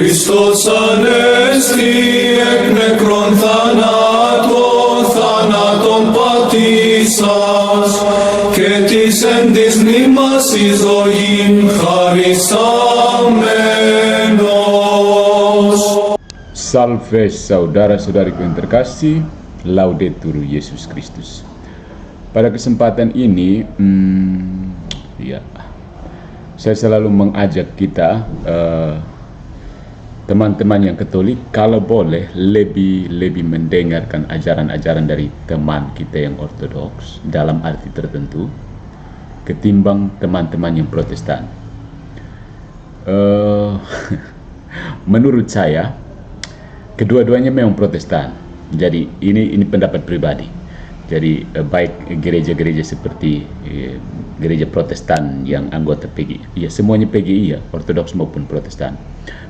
Christos anesti ek nekron thanaton patisas, και της εν της μνήμας εις ζωήν χαρισάμενος. Salve saudara-saudariku yang terkasih, Laudetur Yesus Kristus. Pada kesempatan ini, saya selalu mengajak kita, teman-teman yang Katolik, kalau boleh lebih mendengarkan ajaran-ajaran dari teman kita yang Ortodoks dalam arti tertentu, ketimbang teman-teman yang Protestan. Menurut saya, kedua-duanya memang Protestan. Jadi ini pendapat pribadi. Jadi baik gereja-gereja seperti gereja Protestan yang anggota PGI, ya semuanya PGI ya, Ortodoks maupun Protestan.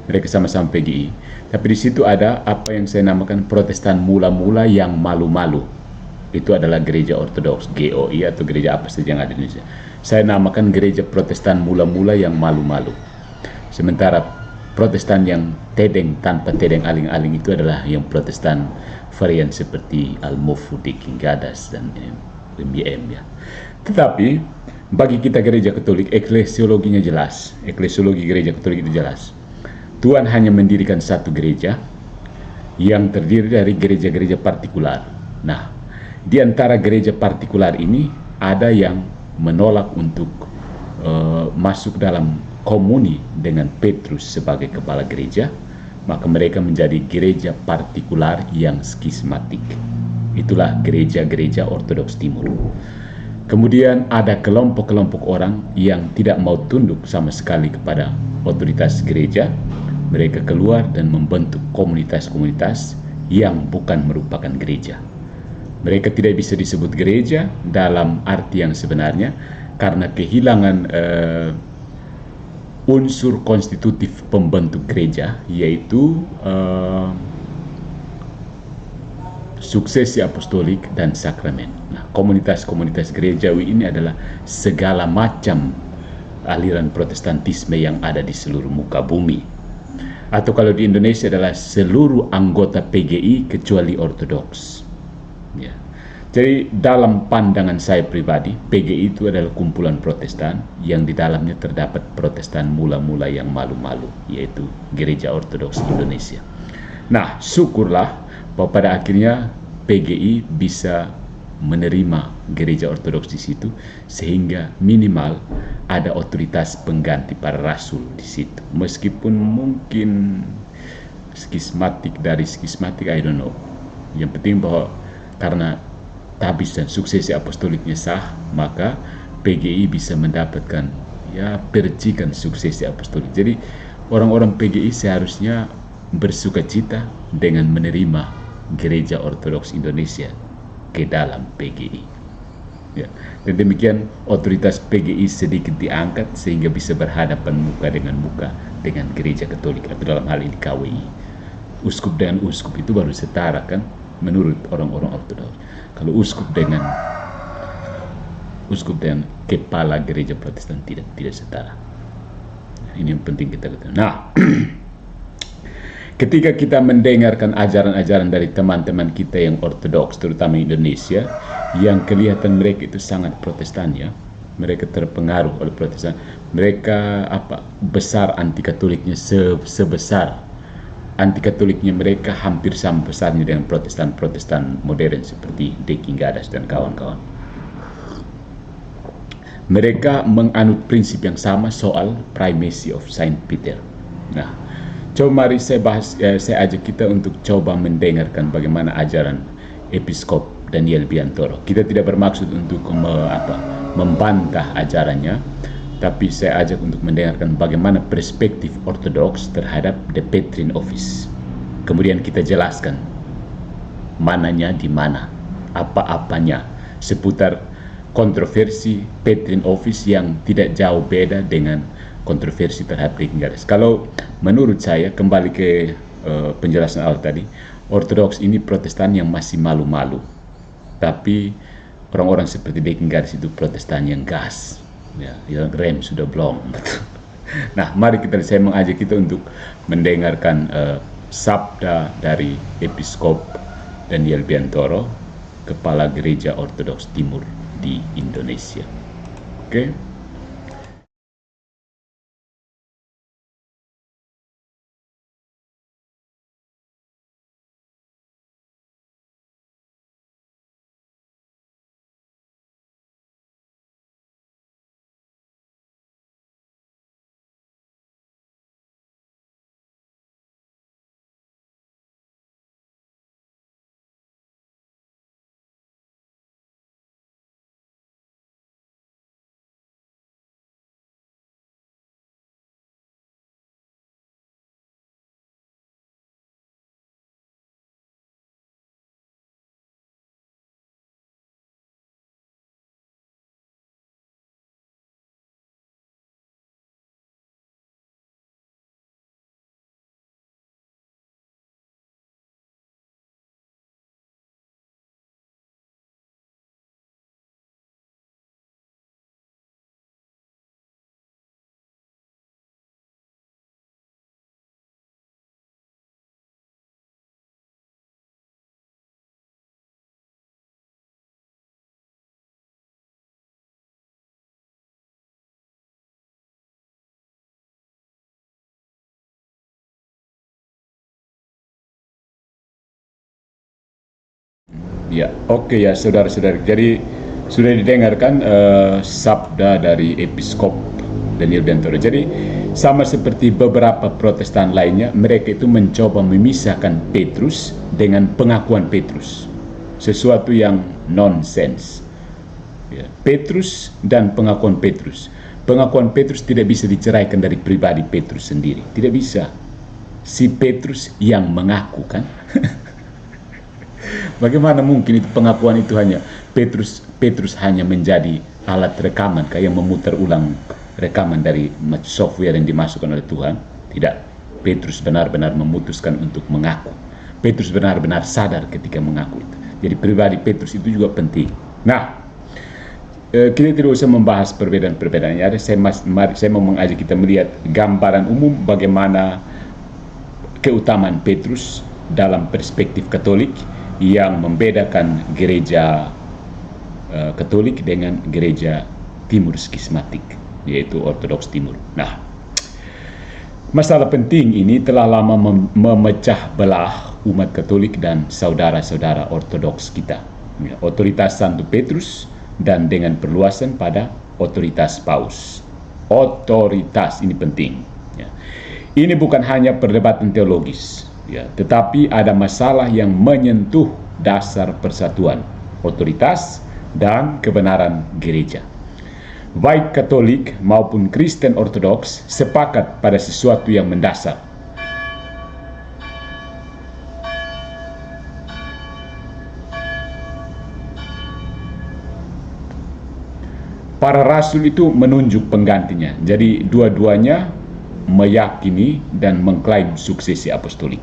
Mereka sama-sama PGI. Tapi di situ ada apa yang saya namakan Protestan mula-mula yang malu-malu. Itu adalah gereja Ortodoks, GOI atau gereja apa saja yang ada di Indonesia. Saya namakan gereja Protestan mula-mula yang malu-malu. Sementara Protestan yang tedeng tanpa tedeng aling-aling itu adalah yang Protestan varian seperti Al-Mufud, King Gadas dan MYM ya. Tetapi bagi kita gereja Katolik, eklesiologinya jelas. Eklesiologi gereja Katolik itu jelas. Tuhan hanya mendirikan satu gereja yang terdiri dari gereja-gereja partikular. Nah, di antara gereja partikular ini ada yang menolak untuk masuk dalam komuni dengan Petrus sebagai kepala gereja, maka mereka menjadi gereja partikular yang skismatik. Itulah gereja-gereja Ortodoks Timur. Kemudian ada kelompok-kelompok orang yang tidak mau tunduk sama sekali kepada otoritas gereja. Mereka keluar dan membentuk komunitas-komunitas yang bukan merupakan gereja. Mereka tidak bisa disebut gereja dalam arti yang sebenarnya karena kehilangan unsur konstitutif pembentuk gereja, yaitu suksesi apostolik dan sakramen. Nah, komunitas-komunitas gerejawi ini adalah segala macam aliran protestantisme yang ada di seluruh muka bumi. Atau kalau di Indonesia adalah seluruh anggota PGI kecuali Ortodoks. Ya. Jadi dalam pandangan saya pribadi, PGI itu adalah kumpulan Protestan yang di dalamnya terdapat Protestan mula-mula yang malu-malu, yaitu Gereja Ortodoks Indonesia. Nah, syukurlah bahwa pada akhirnya PGI bisa menerima Gereja Ortodoks di situ, sehingga minimal ada otoritas pengganti para rasul di situ. Meskipun mungkin skismatik dari skismatik, I don't know. Yang penting bahwa karena tabis dan suksesi apostoliknya sah, maka PGI bisa mendapatkan percikan suksesi apostolik. Jadi orang-orang PGI seharusnya bersukacita dengan menerima Gereja Ortodoks Indonesia ke dalam PGI. Ya. Dan demikian otoritas PGI sedikit diangkat sehingga bisa berhadapan muka dengan Gereja Katolik atau dalam hal ini KWI. Uskup dengan uskup itu baru setara kan menurut orang-orang Ortodoks. Kalau uskup dengan kepala gereja Protestan tidak setara. Ini yang penting kita ketahui. Nah, ketika kita mendengarkan ajaran-ajaran dari teman-teman kita yang Ortodoks, terutama Indonesia, yang kelihatan mereka itu sangat Protestan ya, mereka terpengaruh oleh Protestan. Mereka besar anti Katoliknya sebesar anti Katoliknya mereka hampir sama besarnya dengan Protestan modern seperti King Gadas dan kawan-kawan. Mereka menganut prinsip yang sama soal primacy of Saint Peter. Nah, coba mari saya ajak kita untuk coba mendengarkan bagaimana ajaran Episkop Daniel Biantoro. Kita tidak bermaksud untuk membantah ajarannya, tapi saya ajak untuk mendengarkan bagaimana perspektif Ortodoks terhadap The Petrine Office. Kemudian kita jelaskan mananya di mana, apa-apanya seputar kontroversi Petrine Office yang tidak jauh beda dengan kontroversi terhadap King Gadas. Kalau menurut saya, kembali ke penjelasan awal tadi, Ortodoks ini Protestan yang masih malu-malu. Tapi orang-orang seperti King Gadas itu Protestan yang gas. Ya, yang rem sudah blong. Nah, mari saya mengajak kita untuk mendengarkan sabda dari Episkop Daniel Biantoro, Kepala Gereja Ortodoks Timur di Indonesia. Oke. Ya, oke ya saudara-saudara. Jadi sudah didengarkan sabda dari Episkop Daniel Biantoro. Jadi sama seperti beberapa Protestan lainnya, mereka itu mencoba memisahkan Petrus dengan pengakuan Petrus, sesuatu yang nonsens. Ya, Petrus dan pengakuan Petrus. Pengakuan Petrus tidak bisa diceraikan dari pribadi Petrus sendiri. Tidak bisa. Si Petrus yang mengaku kan. Bagaimana mungkin itu pengakuan itu hanya Petrus hanya menjadi alat rekaman kayak yang memutar ulang rekaman dari software yang dimasukkan oleh Tuhan? Tidak. Petrus benar-benar memutuskan untuk mengaku. Petrus benar-benar sadar ketika mengaku itu. Jadi pribadi Petrus itu juga penting. Nah, kita tidak usah membahas perbedaan-perbedaannya. Saya mau mengajak kita melihat gambaran umum bagaimana keutamaan Petrus dalam perspektif Katolik yang membedakan gereja Katolik dengan gereja Timur skismatik, yaitu Ortodoks Timur. Nah, masalah penting ini telah lama memecah belah umat Katolik dan saudara-saudara Ortodoks kita. Otoritas Santo Petrus dan dengan perluasan pada otoritas Paus. Otoritas ini penting. Ini bukan hanya perdebatan teologis, tetapi ada masalah yang menyentuh dasar persatuan, otoritas, dan kebenaran gereja. Baik Katolik maupun Kristen Ortodoks sepakat pada sesuatu yang mendasar. Para rasul itu menunjuk penggantinya. Jadi dua-duanya meyakini dan mengklaim suksesi apostolik.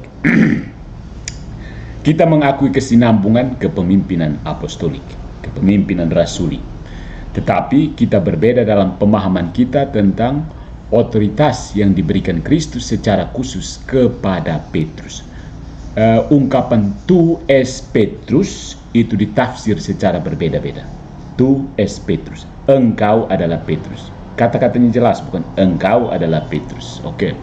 Kita mengakui kesinambungan kepemimpinan apostolik, kepemimpinan rasuli. Tetapi kita berbeda dalam pemahaman kita tentang otoritas yang diberikan Kristus secara khusus kepada Petrus. Ungkapan tu es Petrus itu ditafsir secara berbeda-beda. Tu es Petrus, engkau adalah Petrus. Kata-katanya jelas, bukan engkau adalah Petrus. Oke.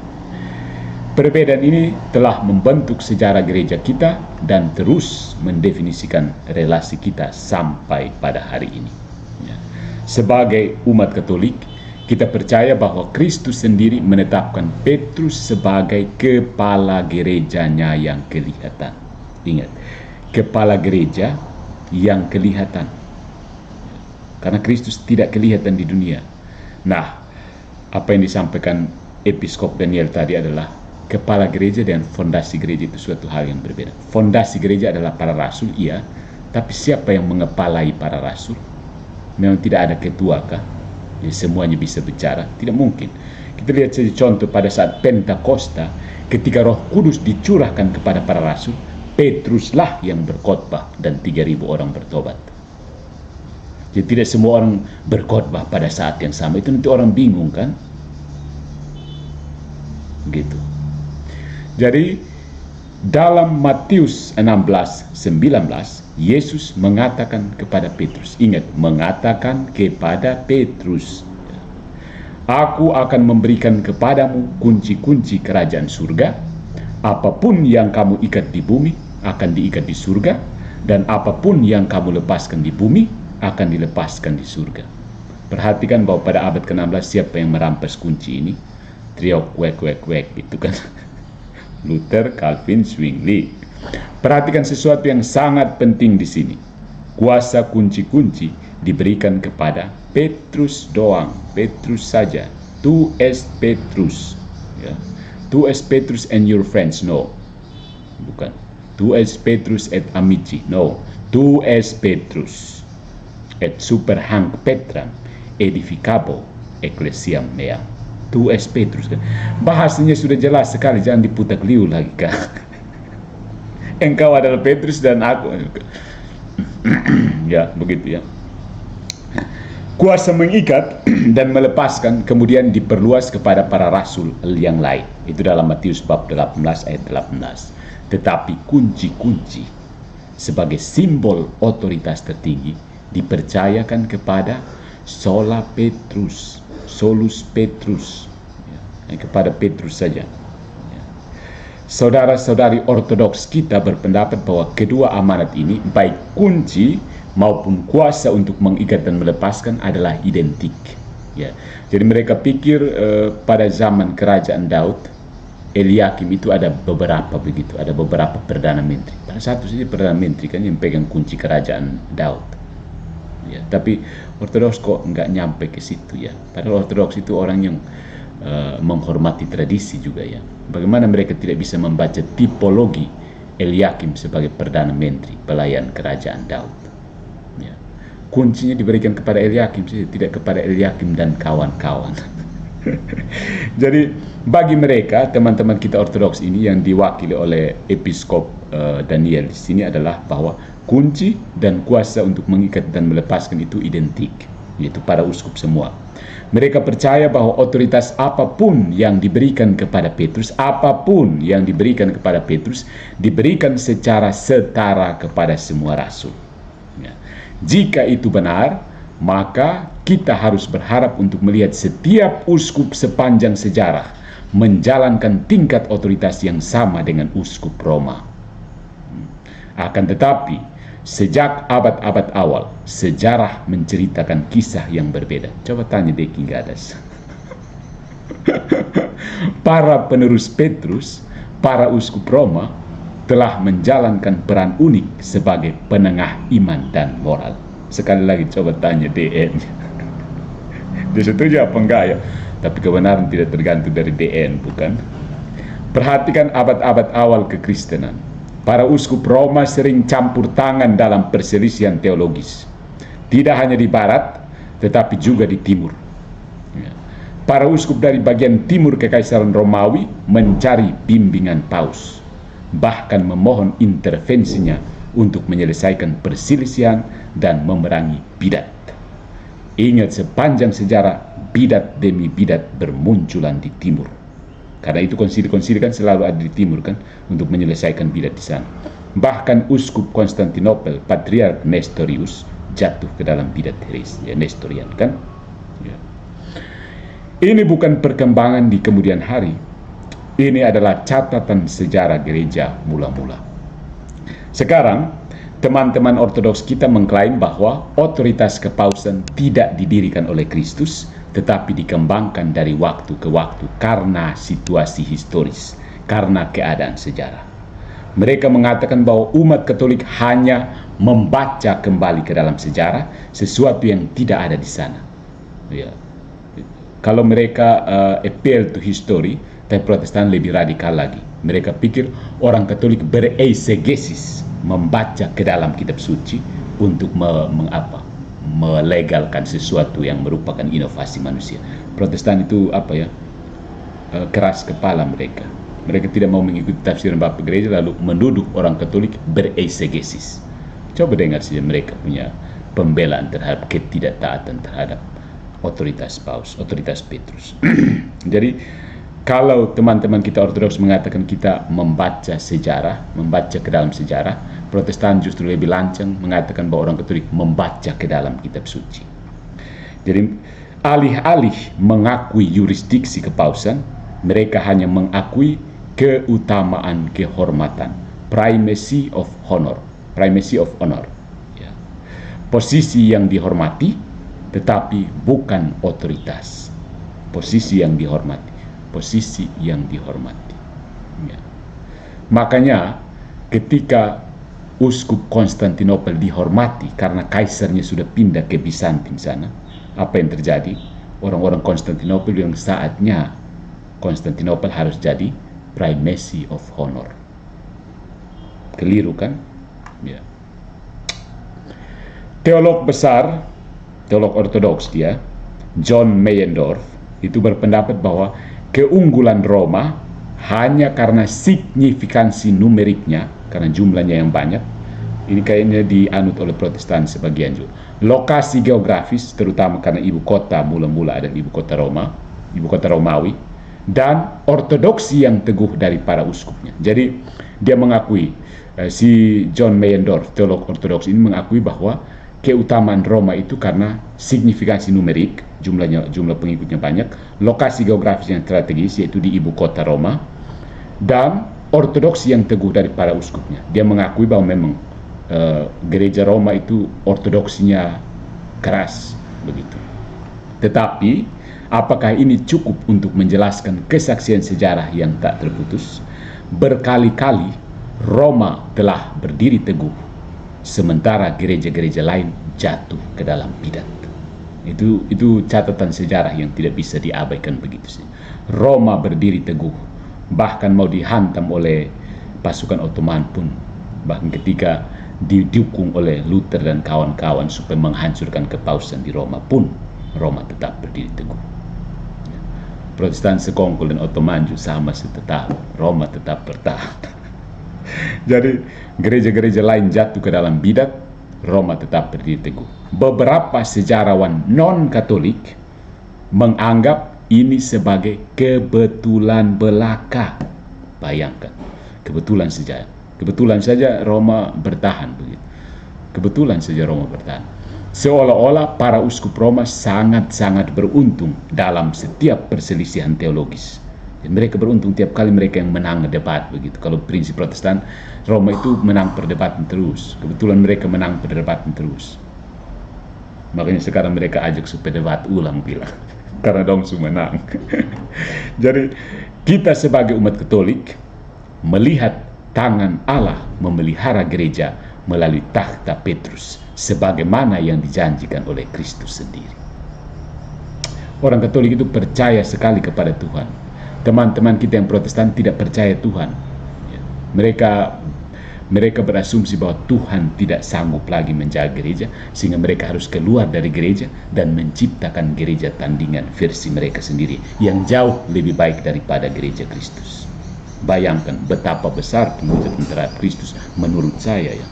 Perbedaan ini telah membentuk sejarah gereja kita dan terus mendefinisikan relasi kita sampai pada hari ini. Sebagai umat Katolik, kita percaya bahwa Kristus sendiri menetapkan Petrus sebagai kepala gerejanya yang kelihatan. Ingat, kepala gereja yang kelihatan. Karena Kristus tidak kelihatan di dunia. Nah, apa yang disampaikan Episkop Daniel tadi adalah kepala gereja dan fondasi gereja itu suatu hal yang berbeda. Fondasi gereja adalah para rasul, iya, tapi siapa yang mengepalai para rasul? Memang tidak ada ketua kah? Jadi semuanya bisa bicara? Tidak mungkin. Kita lihat saja contoh pada saat Pentakosta, ketika Roh Kudus dicurahkan kepada para rasul, Petruslah yang berkhotbah dan 3.000 orang bertobat. Jadi tidak semua orang berkhotbah pada saat yang sama. Itu nanti orang bingung kan? gitu. Jadi dalam Matius 16:19 Yesus mengatakan kepada Petrus, ingat, mengatakan kepada Petrus, aku akan memberikan kepadamu kunci-kunci kerajaan surga. Apapun yang kamu ikat di bumi akan diikat di surga, dan apapun yang kamu lepaskan di bumi akan dilepaskan di surga. Perhatikan bahwa pada abad ke-16 siapa yang merampas kunci ini? Trio wek gitu kan. Luther, Calvin, Zwingli. Perhatikan sesuatu yang sangat penting di sini. Kuasa kunci-kunci diberikan kepada Petrus doang, Petrus saja. Tu es Petrus, ya. Tu es Petrus and your friends, no, bukan. Tu es Petrus et amici, no. Tu es Petrus et super hanc Petram edificabo ecclesiam meam. Tu es Petrus. Bahasanya sudah jelas sekali, jangan diputar liu lagi kan. Engkau adalah Petrus dan aku. Ya, begitu ya. Kuasa mengikat dan melepaskan kemudian diperluas kepada para rasul yang lain. Itu dalam Matius bab 18 ayat 18. Tetapi kunci-kunci sebagai simbol otoritas tertinggi dipercayakan kepada sola Petrus, solus Petrus, ya, kepada Petrus saja. Ya. Saudara-saudari ortodoks kita berpendapat bahwa kedua amanat ini, baik kunci maupun kuasa untuk mengikat dan melepaskan, adalah identik. Ya. Jadi mereka pikir pada zaman kerajaan Daud, Eliakim itu ada beberapa begitu, ada beberapa perdana menteri. Pada satu saja perdana menteri kan yang pegang kunci kerajaan Daud. Ya, tapi Ortodoks kok nggak nyampe ke situ ya. Padahal Ortodoks itu orang yang menghormati tradisi juga ya. Bagaimana mereka tidak bisa membaca tipologi Eliakim sebagai perdana menteri pelayan kerajaan Daud. Ya. Kuncinya diberikan kepada Eliakim saja, tidak kepada Eliakim dan kawan-kawan. Jadi bagi mereka, teman-teman kita Ortodoks ini yang diwakili oleh Episkop Daniel di sini adalah bahwa kunci dan kuasa untuk mengikat dan melepaskan itu identik, yaitu para uskup semua. Mereka percaya bahwa otoritas apapun yang diberikan kepada Petrus, apapun yang diberikan kepada Petrus, diberikan secara setara kepada semua rasul. Ya. Jika itu benar, maka kita harus berharap untuk melihat setiap uskup sepanjang sejarah menjalankan tingkat otoritas yang sama dengan uskup Roma. Akan tetapi, sejak abad-abad awal, sejarah menceritakan kisah yang berbeda. Coba tanya Deki Gadas. Para penerus Petrus, para uskup Roma, telah menjalankan peran unik sebagai penengah iman dan moral. Sekali lagi coba tanya DN. Dia setuju apa enggak ya? Tapi kebenaran tidak tergantung dari DN, bukan? Perhatikan abad-abad awal kekristenan. Para uskup Roma sering campur tangan dalam perselisihan teologis. Tidak hanya di barat, tetapi juga di timur. Ya. Para uskup dari bagian timur Kekaisaran Romawi mencari bimbingan Paus, bahkan memohon intervensinya untuk menyelesaikan perselisihan dan memerangi bidat. Ingat, sepanjang sejarah bidat demi bidat bermunculan di timur. Karena itu konsili-konsili kan selalu ada di timur kan, untuk menyelesaikan bidat di sana. Bahkan uskup Konstantinopel, Patriark Nestorius, jatuh ke dalam bidat heres, ya, Nestorian kan. Ya. Ini bukan perkembangan di kemudian hari. Ini adalah catatan sejarah gereja mula-mula. Sekarang, teman-teman Ortodoks kita mengklaim bahwa otoritas kepausan tidak didirikan oleh Kristus, tetapi dikembangkan dari waktu ke waktu karena situasi historis, karena keadaan sejarah. Mereka mengatakan bahwa umat Katolik hanya membaca kembali ke dalam sejarah sesuatu yang tidak ada di sana. Ya. Kalau mereka appeal to history, tapi Protestan lebih radikal lagi. Mereka pikir orang Katolik bereisegesis, membaca ke dalam kitab suci untuk melegalkan sesuatu yang merupakan inovasi manusia. Protestan itu keras kepala mereka. Mereka tidak mau mengikuti tafsiran Bapak Gereja lalu menuduh orang Katolik bereisegesis. Coba dengar saja mereka punya pembelaan terhadap ketidaktaatan terhadap otoritas Paus, otoritas Petrus. Jadi Kalau teman-teman kita Ortodoks mengatakan kita membaca sejarah, membaca ke dalam sejarah, Protestan justru lebih lancang mengatakan bahwa orang Katolik membaca ke dalam kitab suci. Jadi alih-alih mengakui yurisdiksi kepausan, mereka hanya mengakui keutamaan kehormatan, primacy of honor, ya. Posisi yang dihormati tetapi bukan otoritas. Posisi yang dihormati, ya. Makanya ketika Uskup Konstantinopel dihormati karena kaisarnya sudah pindah ke Bizantin sana, apa yang terjadi? Orang-orang Konstantinopel yang saatnya Konstantinopel harus jadi primacy of honor. Keliru kan? Ya. Teolog besar, teolog Ortodoks dia, John Meyendorff, itu berpendapat bahwa keunggulan Roma hanya karena signifikansi numeriknya, karena jumlahnya yang banyak. Ini kayaknya dianut oleh Protestan sebagian juga. Lokasi geografis, terutama karena ibu kota mula-mula adalah ibu kota Roma, ibu kota Romawi, dan ortodoksi yang teguh dari para uskupnya. Jadi dia mengakui, si John Meyendorff, teolog Ortodoks ini mengakui bahwa keutamaan Roma itu karena signifikansi numerik, jumlah pengikutnya banyak, lokasi geografis yang strategis yaitu di ibu kota Roma, dan ortodoksi yang teguh dari para uskupnya. Dia mengakui bahwa memang gereja Roma itu ortodoksinya keras begitu. Tetapi apakah ini cukup untuk menjelaskan kesaksian sejarah yang tak terputus? Berkali-kali Roma telah berdiri teguh, sementara gereja-gereja lain jatuh ke dalam bidat. Itu catatan sejarah yang tidak bisa diabaikan begitu sih. Roma berdiri teguh, bahkan mau dihantam oleh pasukan Ottoman pun, bahkan ketika didukung oleh Luther dan kawan-kawan supaya menghancurkan kepausan di Roma pun, Roma tetap berdiri teguh. Protestan sekongkol dan Ottoman juga sama setetap, Roma tetap bertahan. Jadi gereja-gereja lain jatuh ke dalam bidat, Roma tetap berdiri teguh. Beberapa sejarawan non-Katolik menganggap ini sebagai kebetulan belaka. Bayangkan, kebetulan saja Roma bertahan begitu. Kebetulan saja Roma bertahan. Seolah-olah para uskup Roma sangat-sangat beruntung dalam setiap perselisihan teologis. Dan mereka beruntung tiap kali mereka yang menang debat begitu. Kalau prinsip Protestan, Roma itu menang perdebatan terus. Kebetulan mereka menang perdebatan terus. Makanya sekarang mereka ajak supaya debat ulang bilang. Karena dong semua menang. Jadi kita sebagai umat Katolik melihat tangan Allah memelihara gereja melalui takhta Petrus, sebagaimana yang dijanjikan oleh Kristus sendiri. Orang Katolik itu percaya sekali kepada Tuhan. Teman-teman kita yang Protestan tidak percaya Tuhan. Mereka berasumsi bahwa Tuhan tidak sanggup lagi menjaga gereja, sehingga mereka harus keluar dari gereja dan menciptakan gereja tandingan versi mereka sendiri yang jauh lebih baik daripada gereja Kristus. Bayangkan betapa besar pemujaan terhadap Kristus menurut saya ya.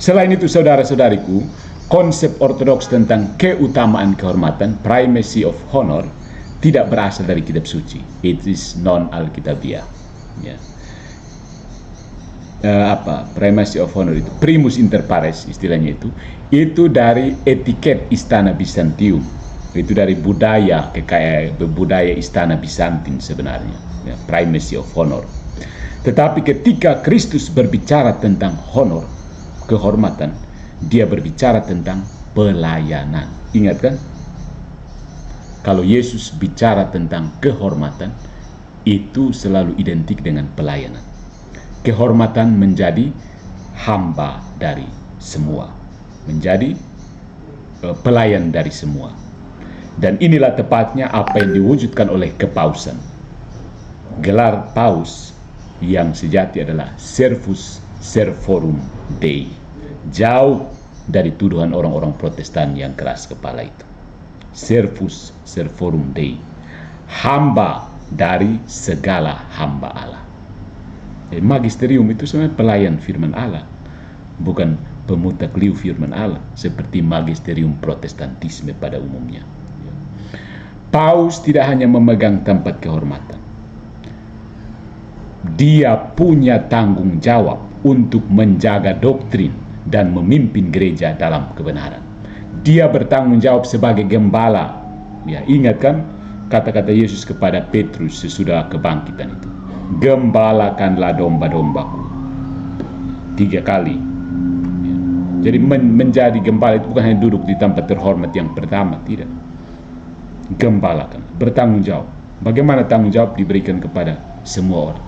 Selain itu saudara-saudariku, konsep Ortodoks tentang keutamaan kehormatan, primacy of honor, tidak berasal dari kitab suci. It is non-Alkitabiah. Ya. Primacy of honor itu, primus inter pares istilahnya itu dari etiket istana Bizantium. Itu dari budaya istana Bizantin sebenarnya. Ya, primacy of honor. Tetapi ketika Kristus berbicara tentang honor, kehormatan, dia berbicara tentang pelayanan. Ingat kan? Kalau Yesus bicara tentang kehormatan, itu selalu identik dengan pelayanan. Kehormatan menjadi hamba dari semua, menjadi pelayan dari semua. Dan inilah tepatnya apa yang diwujudkan oleh kepausan. Gelar paus yang sejati adalah servus servorum Dei, jauh dari tuduhan orang-orang Protestan yang keras kepala itu. Servus servorum Dei, hamba dari segala hamba Allah. Magisterium itu sebenarnya pelayan firman Allah, bukan pemutakliu firman Allah seperti magisterium Protestantisme pada umumnya. Paus tidak hanya memegang tempat kehormatan, dia punya tanggung jawab untuk menjaga doktrin dan memimpin gereja dalam kebenaran. Dia bertanggung jawab sebagai gembala. Ya, ingat kan kata-kata Yesus kepada Petrus sesudah kebangkitan itu, gembalakanlah domba-dombaku. 3 kali. Ya. Jadi menjadi gembala itu bukan hanya duduk di tempat terhormat yang pertama, tidak. Gembalakan, bertanggung jawab. Bagaimana tanggung jawab diberikan kepada semua orang?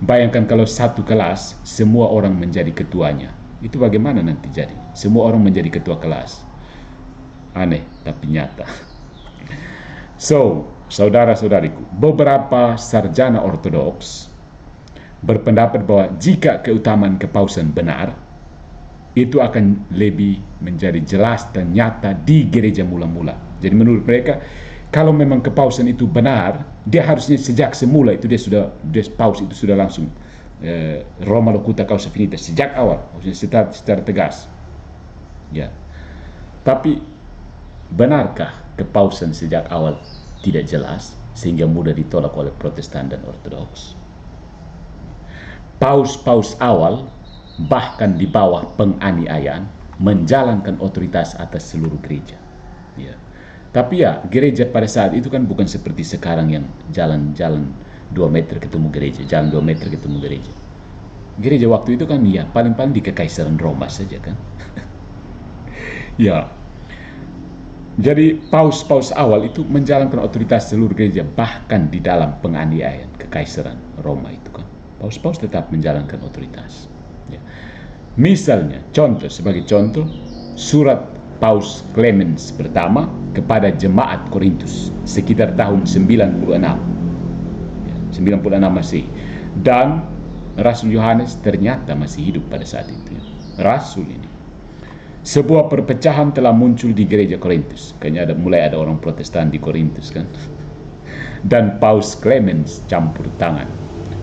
Bayangkan kalau satu kelas semua orang menjadi ketuanya, itu bagaimana nanti jadi? Semua orang menjadi ketua kelas. Aneh tapi nyata. So, saudara-saudariku, beberapa sarjana ortodoks berpendapat bahwa jika keutamaan kepausan benar, itu akan lebih menjadi jelas dan nyata di gereja mula-mula. Jadi menurut mereka, kalau memang kepausan itu benar, dia harusnya sejak semula itu dia paus itu sudah langsung Roma locuta causa finita sejak awal, harusnya secara tegas. Ya. Tapi benarkah kepausan sejak awal tidak jelas sehingga mudah ditolak oleh Protestan dan Ortodoks? Paus-paus awal bahkan di bawah penganiayaan menjalankan otoritas atas seluruh gereja. Ya. Tapi ya, gereja pada saat itu kan bukan seperti sekarang yang jalan-jalan 2 meter ketemu gereja, jalan 2 meter ketemu gereja. Gereja waktu itu kan ya paling-paling di Kekaisaran Roma saja kan. Ya. Jadi paus-paus awal itu menjalankan otoritas seluruh gereja bahkan di dalam penganiayaan Kekaisaran Roma itu kan. Paus-paus tetap menjalankan otoritas. Ya. Misalnya, sebagai contoh, surat Paus Clemens pertama kepada jemaat Korintus sekitar tahun 96. Ya, 96 Masehi. Dan Rasul Yohanes ternyata masih hidup pada saat itu. Ya. Rasul ini. Sebuah perpecahan telah muncul di gereja Korintus. Kayaknya mulai ada orang Protestan di Korintus kan. Dan Paus Clemens campur tangan.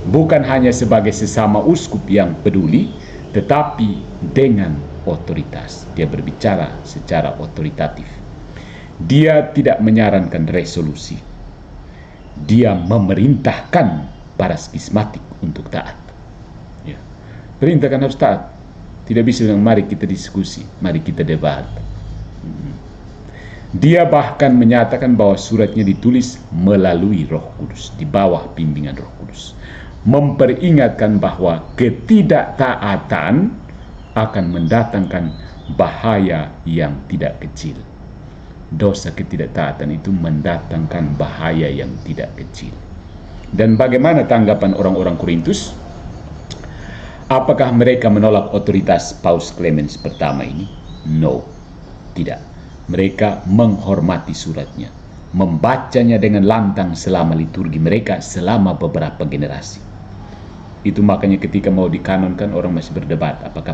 Bukan hanya sebagai sesama uskup yang peduli, tetapi dengan otoritas. Dia berbicara secara otoritatif. Dia tidak menyarankan resolusi. Dia memerintahkan para skismatik untuk taat. Ya. Perintahkan harus taat. Tidak bisa bilang mari kita diskusi, mari kita debat. Dia bahkan menyatakan bahwa suratnya ditulis melalui Roh Kudus, di bawah bimbingan Roh Kudus. Memperingatkan bahwa ketidaktaatan akan mendatangkan bahaya yang tidak kecil. Dosa ketidaktaatan itu mendatangkan bahaya yang tidak kecil. Dan bagaimana tanggapan orang-orang Korintus? Apakah mereka menolak otoritas Paus Clemens pertama ini? No, tidak. Mereka menghormati suratnya, membacanya dengan lantang selama liturgi mereka selama beberapa generasi. Itu makanya ketika mau dikanonkan orang masih berdebat apakah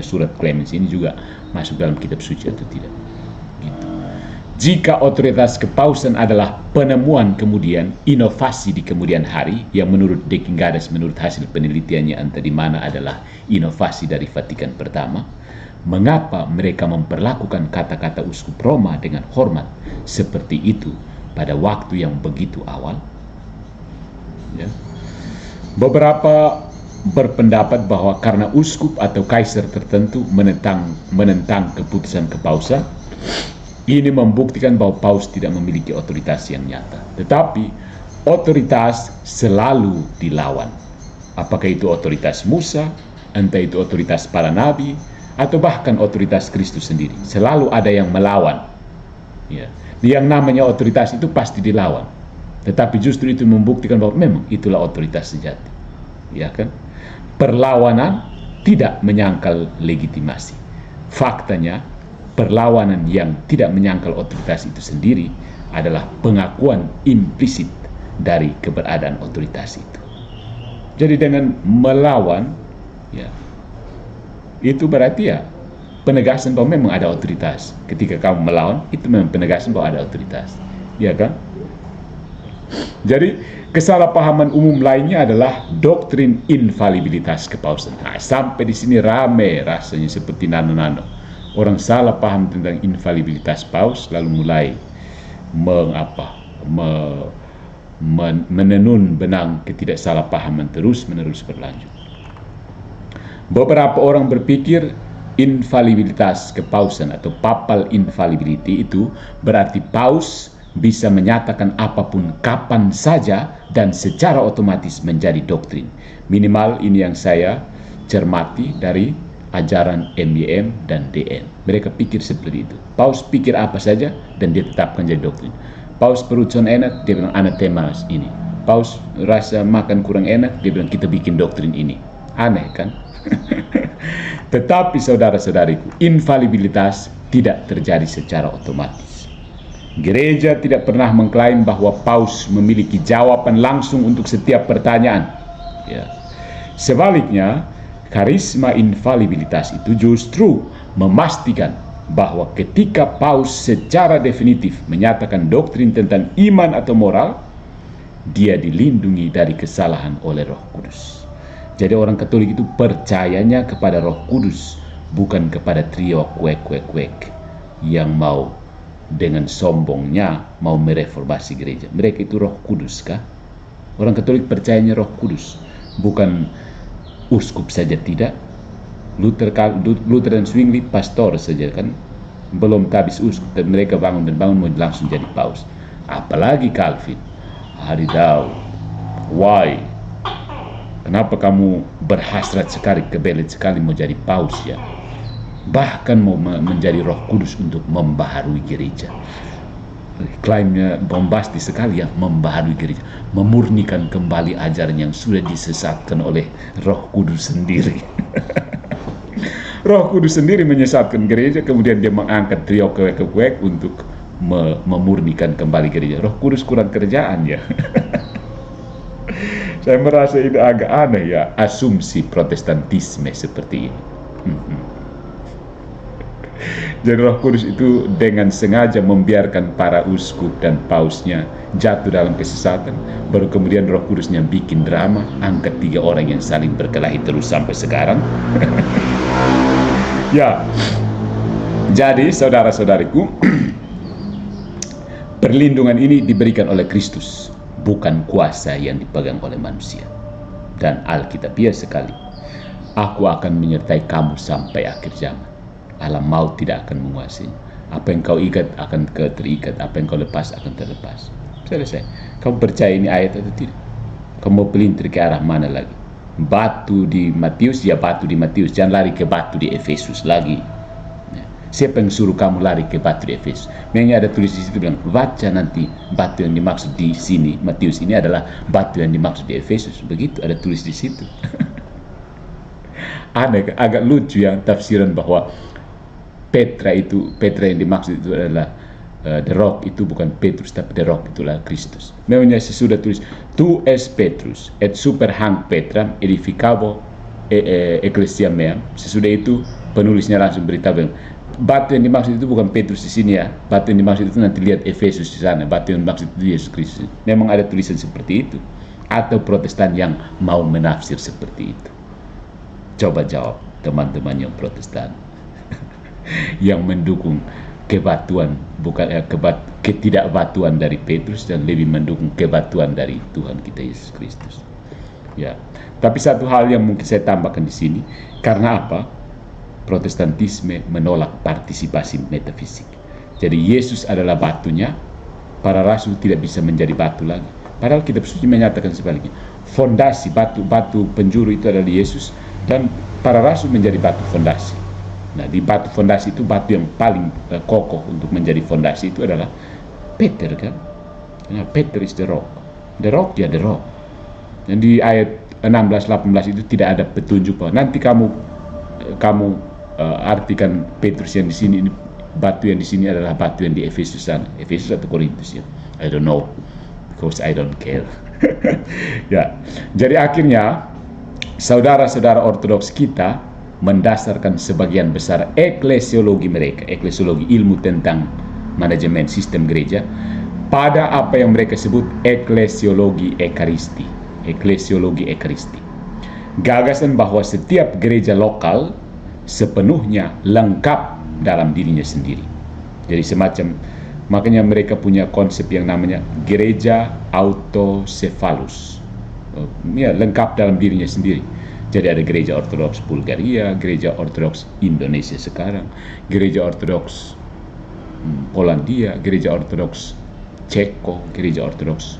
surat Clemens ini juga masuk dalam kitab suci atau tidak. Gitu. Jika otoritas kepausan adalah penemuan kemudian inovasi di kemudian hari yang menurut Dekingadas menurut hasil penelitiannya entah di mana adalah inovasi dari Vatikan pertama, mengapa mereka memperlakukan kata-kata uskup Roma dengan hormat seperti itu pada waktu yang begitu awal? Ya. Beberapa berpendapat bahwa karena uskup atau kaisar tertentu menentang keputusan kepausan, ini membuktikan bahwa paus tidak memiliki otoritas yang nyata. Tetapi otoritas selalu dilawan. Apakah itu otoritas Musa, entah itu otoritas para nabi, atau bahkan otoritas Kristus sendiri. Selalu ada yang melawan. Ya. Yang namanya otoritas itu pasti dilawan. Tetapi justru itu membuktikan bahwa memang itulah otoritas sejati. Ya kan? Perlawanan tidak menyangkal legitimasi. Faktanya, perlawanan yang tidak menyangkal otoritas itu sendiri adalah pengakuan implisit dari keberadaan otoritas itu. Jadi dengan melawan, ya, itu berarti ya penegasan bahwa memang ada otoritas. Ketika kamu melawan, itu memang penegasan bahwa ada otoritas. Ya kan? Jadi kesalahpahaman umum lainnya adalah doktrin infalibilitas kepausan. Nah, sampai di sini rame rasanya seperti nano-nano. Orang salah paham tentang infalibilitas paus lalu mulai menenun benang ketidaksalahpahaman terus-menerus berlanjut. Beberapa orang berpikir infalibilitas kepausan atau papal infallibility itu berarti paus bisa menyatakan apapun kapan saja dan secara otomatis menjadi doktrin. Minimal ini yang saya cermati dari ajaran MYM dan DN. Mereka pikir seperti itu. Paus pikir apa saja dan dia tetapkan jadi doktrin. Paus perut enak, dia bilang anatema ini. Paus rasa makan kurang enak, dia bilang kita bikin doktrin ini. Aneh kan? Tetapi saudara-saudariku, infalibilitas tidak terjadi secara otomatis. Gereja tidak pernah mengklaim bahwa paus memiliki jawaban langsung untuk setiap pertanyaan. Ya. Sebaliknya, karisma infalibilitas itu justru memastikan bahwa ketika paus secara definitif menyatakan doktrin tentang iman atau moral, dia dilindungi dari kesalahan oleh Roh Kudus. Jadi orang Katolik itu percayanya kepada Roh Kudus, bukan kepada trio kuek yang mau dengan sombongnya mau mereformasi gereja. Mereka itu Roh Kudus kah? Orang Katolik percayanya Roh Kudus, bukan uskup saja tidak. Luther dan Zwingli pastor saja kan, belum habis uskup dan mereka bangun mau langsung jadi paus. Apalagi Calvin, Haridau, why? Kenapa kamu berhasrat sekali, kebelet sekali mau jadi paus ya? Bahkan mau menjadi Roh Kudus untuk membaharui gereja. Klaimnya bombastis sekali ya, membaharui gereja, memurnikan kembali ajaran yang sudah disesatkan oleh Roh Kudus sendiri. Roh Kudus sendiri menyesatkan gereja, kemudian dia mengangkat trio kuek untuk memurnikan kembali gereja. Roh Kudus kurang kerjaan ya. Saya merasa ini agak aneh ya, asumsi protestantisme seperti ini. Jadi Roh Kudus itu dengan sengaja membiarkan para uskup dan pausnya jatuh dalam kesesatan, baru kemudian Roh Kudusnya bikin drama, angkat 3 orang yang saling berkelahi terus sampai sekarang. Ya, jadi saudara-saudariku, perlindungan ini diberikan oleh Kristus, bukan kuasa yang dipegang oleh manusia. Dan Alkitabiah sekali, aku akan menyertai kamu sampai akhir zaman. Alam maut tidak akan menguasai. Apa yang kau ikat akan terikat, apa yang kau lepas akan terlepas. Selesai. Kamu percaya ini ayat atau tidak? Kamu mau pelintir ke arah mana lagi? Batu di Matius, ya batu di Matius. Jangan lari ke batu di Efesus lagi. Siapa yang suruh kamu lari ke batu di Efesus? Memangnya ada tulis di situ bilang, baca nanti batu yang dimaksud di sini Matius ini adalah batu yang dimaksud di Efesus. Begitu ada tulis di situ. Aneh, agak lucu ya tafsiran bahwa Petra yang dimaksud itu adalah the rock, itu bukan Petrus tapi the rock itulah Kristus. Memangnya sesudah tulis tu es Petrus et super hanc Petram edificabo ecclesia meam. Sesudah itu penulisnya langsung beritahu batu yang dimaksud itu bukan Petrus di sini ya. Batu yang dimaksud itu nanti lihat Efesus di sana. Batu yang dimaksud itu Yesus Kristus. Memang ada tulisan seperti itu atau Protestan yang mau menafsir seperti itu? Coba jawab teman-teman yang Protestan. Yang mendukung kebatuan, bukan ketidakbatuan dari Petrus dan lebih mendukung kebatuan dari Tuhan kita Yesus Kristus. Ya, tapi satu hal yang mungkin saya tambahkan di sini, karena apa? Protestantisme menolak partisipasi metafisik. Jadi Yesus adalah batunya, para rasul tidak bisa menjadi batu lagi. Padahal kitab suci menyatakan sebaliknya. Fondasi batu penjuru itu adalah Yesus dan para rasul menjadi batu fondasi. Nah, di batu fondasi itu batu yang paling kokoh untuk menjadi fondasi itu adalah Peter kan? Nah, Peter is the rock. The rock ya the rock. Dan di ayat 16-18 itu tidak ada petunjuk bahwa nanti kamu artikan Petrus yang di sini, batu yang di sini adalah batu yang di Efesus sana. Efesus atau Korintus ya? I don't know because I don't care. Ya, jadi akhirnya saudara-saudara Ortodoks kita mendasarkan sebagian besar eklesiologi mereka, eklesiologi ilmu tentang manajemen sistem gereja, pada apa yang mereka sebut eklesiologi ekaristi. Eklesiologi ekaristi. Gagasan bahwa setiap gereja lokal sepenuhnya lengkap dalam dirinya sendiri. Jadi semacam Makanya mereka punya konsep yang namanya gereja autocephalus. Ya, lengkap dalam dirinya sendiri. Jadi ada gereja Ortodoks Bulgaria, gereja Ortodoks Indonesia sekarang, gereja Ortodoks Polandia, gereja Ortodoks Ceko, gereja Ortodoks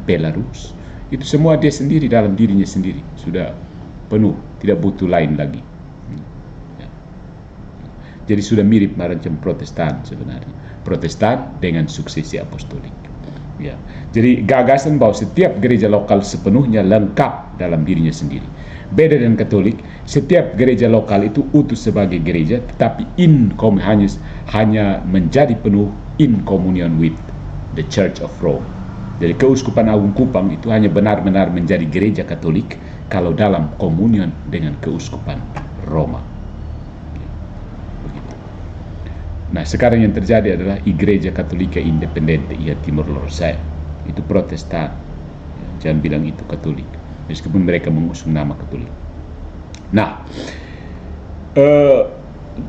Belarus. Itu semua dia sendiri dalam dirinya sendiri. Sudah penuh, tidak butuh lain lagi. Ya. Jadi sudah mirip macam Protestan sebenarnya. Protestan dengan suksesi apostolik. Ya. Jadi gagasan bahwa setiap gereja lokal sepenuhnya lengkap dalam dirinya sendiri. Beda dengan Katolik, setiap gereja lokal itu utuh sebagai gereja, tetapi hanya menjadi penuh in communion with the Church of Rome. Jadi Keuskupan Agung Kupang itu hanya benar-benar menjadi gereja Katolik kalau dalam komunion dengan Keuskupan Roma. Begitu. Nah, sekarang yang terjadi adalah Igreja Katolika Independente ia Timor Leste. Itu Protestan. Jangan bilang itu Katolik, meskipun mereka mengusung nama Katolik. Nah,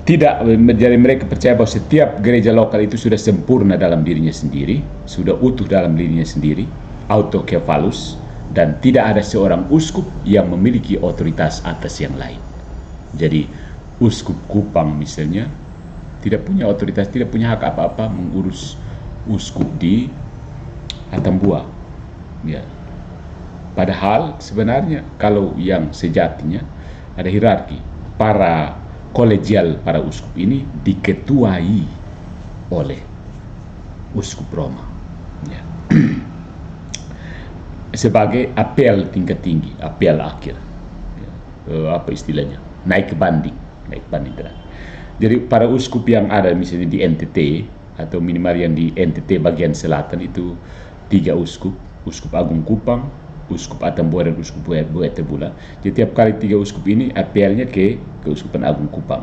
tidak menjadi mereka percaya bahwa setiap gereja lokal itu sudah sempurna dalam dirinya sendiri, sudah utuh dalam dirinya sendiri, autocephalus, dan tidak ada seorang uskup yang memiliki otoritas atas yang lain. Jadi uskup Kupang misalnya tidak punya otoritas, tidak punya hak apa-apa mengurus uskup di Atambua. Ya. Padahal sebenarnya kalau yang sejatinya ada hierarki. Para kolegial para uskup ini diketuai oleh uskup Roma. Ya. Sebagai apel tingkat tinggi, apel akhir. Ya. Apa istilahnya? Naik banding terakhir. Jadi para uskup yang ada misalnya di NTT atau minimal yang di NTT bagian selatan itu 3 uskup, Uskup Agung Kupang, Uskup Atambua dan Uskup Boetebula. Jadi tiap kali 3 uskup ini apelnya ke Keuskupan Agung Kupang.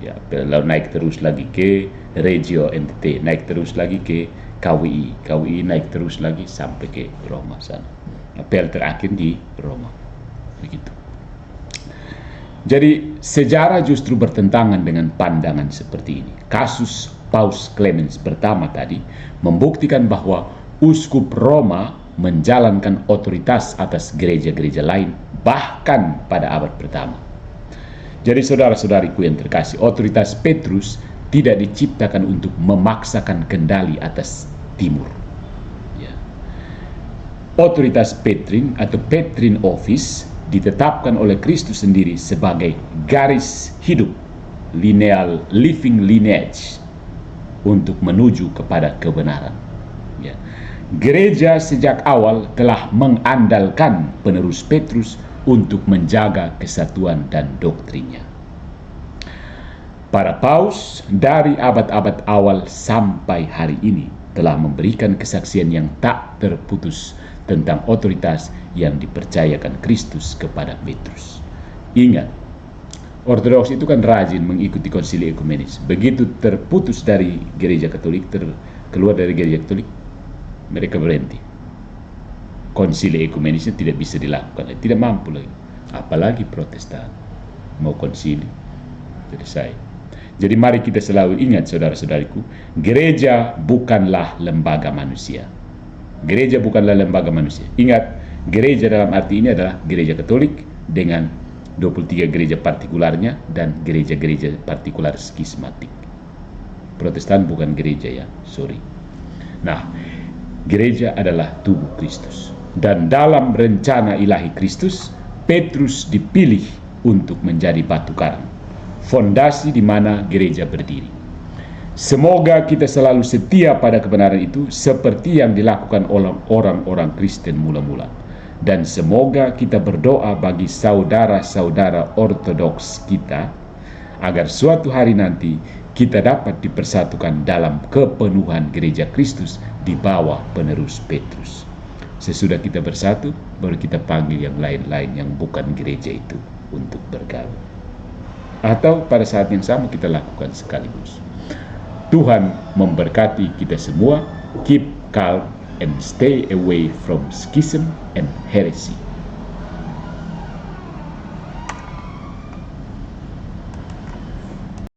Ya, lalu naik terus lagi ke Regio NTT, naik terus lagi ke KWI naik terus lagi sampai ke Roma sana. Apel terakhir di Roma. Begitu. Jadi sejarah justru bertentangan dengan pandangan seperti ini. Kasus Paus Clemens pertama tadi membuktikan bahwa Uskup Roma menjalankan otoritas atas gereja-gereja lain bahkan pada abad pertama. Jadi saudara-saudariku yang terkasih, otoritas Petrus tidak diciptakan untuk memaksakan kendali atas timur. Ya. Otoritas Petrin atau Petrin Office ditetapkan oleh Kristus sendiri sebagai garis hidup, living lineage untuk menuju kepada kebenaran. Ya. Gereja sejak awal telah mengandalkan penerus Petrus untuk menjaga kesatuan dan doktrinnya. Para paus dari abad-abad awal sampai hari ini telah memberikan kesaksian yang tak terputus tentang otoritas yang dipercayakan Kristus kepada Petrus. Ingat, Ortodoks itu kan rajin mengikuti konsili ekumenis. Begitu terputus dari gereja Katolik, keluar dari gereja Katolik, mereka berhenti. Konsili ekumenisnya tidak bisa dilakukan, tidak mampu lagi. Apalagi Protestan mau konsili, selesai. Jadi mari kita selalu ingat saudara-saudariku, gereja bukanlah lembaga manusia. Gereja bukanlah lembaga manusia. Ingat, gereja dalam arti ini adalah gereja Katolik dengan 23 gereja partikularnya dan gereja-gereja partikular skismatik. Protestan bukan gereja ya, sorry. Nah, gereja adalah tubuh Kristus. Dan dalam rencana ilahi Kristus, Petrus dipilih untuk menjadi batu karang, fondasi di mana gereja berdiri. Semoga kita selalu setia pada kebenaran itu seperti yang dilakukan oleh orang-orang Kristen mula-mula. Dan semoga kita berdoa bagi saudara-saudara Ortodoks kita agar suatu hari nanti kita dapat dipersatukan dalam kepenuhan gereja Kristus di bawah penerus Petrus. Sesudah kita bersatu, baru kita panggil yang lain-lain yang bukan gereja itu untuk bergabung. Atau pada saat yang sama kita lakukan sekaligus. Tuhan memberkati kita semua. Keep calm and stay away from schism and heresy.